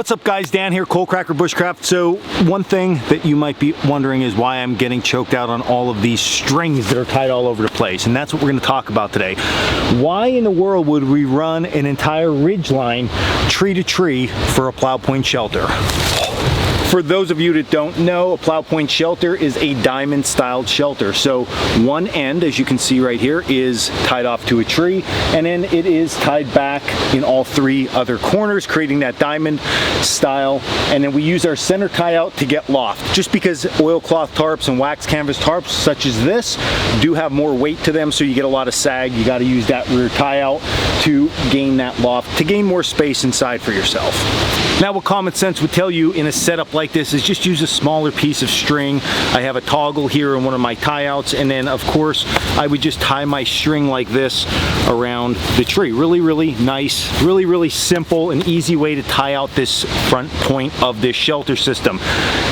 What's up guys, Dan here, Coalcracker Bushcraft. So one thing that you might be wondering is why I'm getting choked out on all of these strings that are tied all over the place, and that's what we're going to talk about today. Why in the world would we run an entire ridge line tree to tree for a plow point shelter? For those of you that don't know, a plow point shelter is a diamond styled shelter. So one end, as you can see right here, is tied off to a tree, and then it is tied back in all three other corners, creating that diamond style. And then we use our center tie out to get loft. Just because oilcloth tarps and wax canvas tarps such as this do have more weight to them, so you get a lot of sag, you got to use that rear tie out to gain that loft, to gain more space inside for yourself. Now what common sense would tell you in a setup like this is just use a smaller piece of string. I have a toggle here in one of my tie outs, and then of course I would just tie my string like this around the tree. Really nice, really simple and easy way to tie out this front point of this shelter system.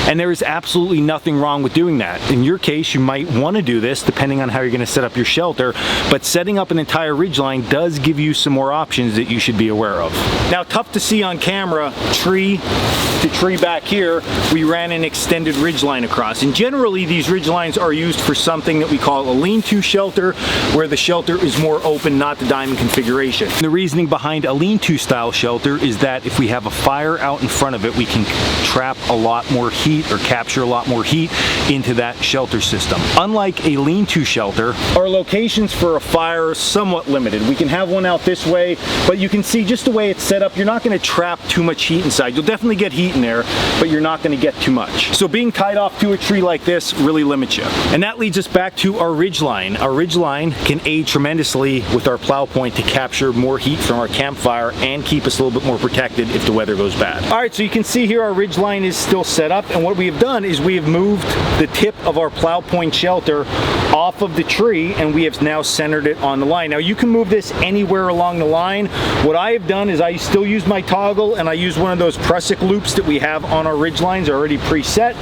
And there is absolutely nothing wrong with doing that. In your case, you might want to do this depending on how you're going to set up your shelter, but setting up an entire ridge line does give you some more options that you should be aware of. Now, tough to see on camera, tree to tree back here, we ran an extended ridge line across. And generally these ridge lines are used for something that we call a lean-to shelter, where the shelter is more open, not the diamond configuration. And the reasoning behind a lean-to style shelter is that if we have a fire out in front of it, we can trap a lot more heat or capture a lot more heat into that shelter system. Unlike a lean-to shelter, our locations for a fire are somewhat limited. We can have one out this way, but you can see just the way it's set up, you're not going to trap too much heat inside. You'll definitely get heat in there, but you're not going to get too much. So being tied off to a tree like this really limits you. And that leads us back to our ridge line. Our ridge line can aid tremendously with our plow point to capture more heat from our campfire and keep us a little bit more protected if the weather goes bad. All right, so you can see here our ridge line is still set up, and what we have done is we have moved the tip of our plow point shelter off of the tree, and we have now centered it on the line. Now you can move this anywhere along the line. What I have done is I still use my toggle, and I use one of those prusik loops that we have on our ridge lines already preset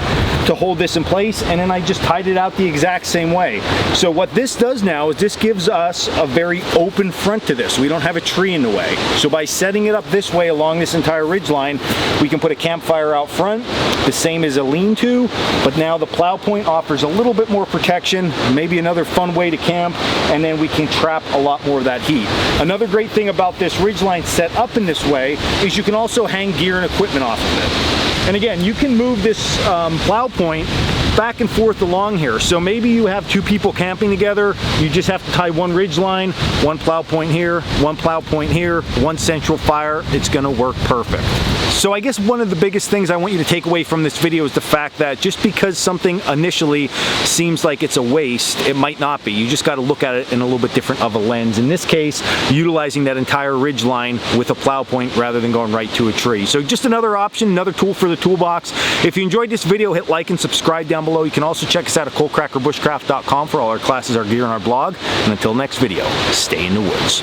to hold this in place, and then I just tied it out the exact same way. So what this does now is this gives us a very open front to this. We don't have a tree in the way. So by setting it up this way along this entire ridge line, we can put a campfire out front, the same as a lean-to, but now the plow point offers a little bit more protection, maybe another fun way to camp, and then we can trap a lot more of that heat. Another great thing about this ridge line set up in this way is you can also hang gear and equipment off of it. And again, you can move this plow point back and forth along here. So maybe you have two people camping together, you just have to tie one ridge line, one plow point here, one plow point here, one central fire. It's gonna work perfect. So I guess one of the biggest things I want you to take away from this video is the fact that just because something initially seems like it's a waste, it might not be. You just got to look at it in a little bit different of a lens. In this case, utilizing that entire ridge line with a plow point rather than going right to a tree. So just another option, another tool for the toolbox. If you enjoyed this video, hit like and subscribe down below. You can also check us out at coalcrackerbushcraft.com for all our classes, our gear, and our blog. And until next video, stay in the woods.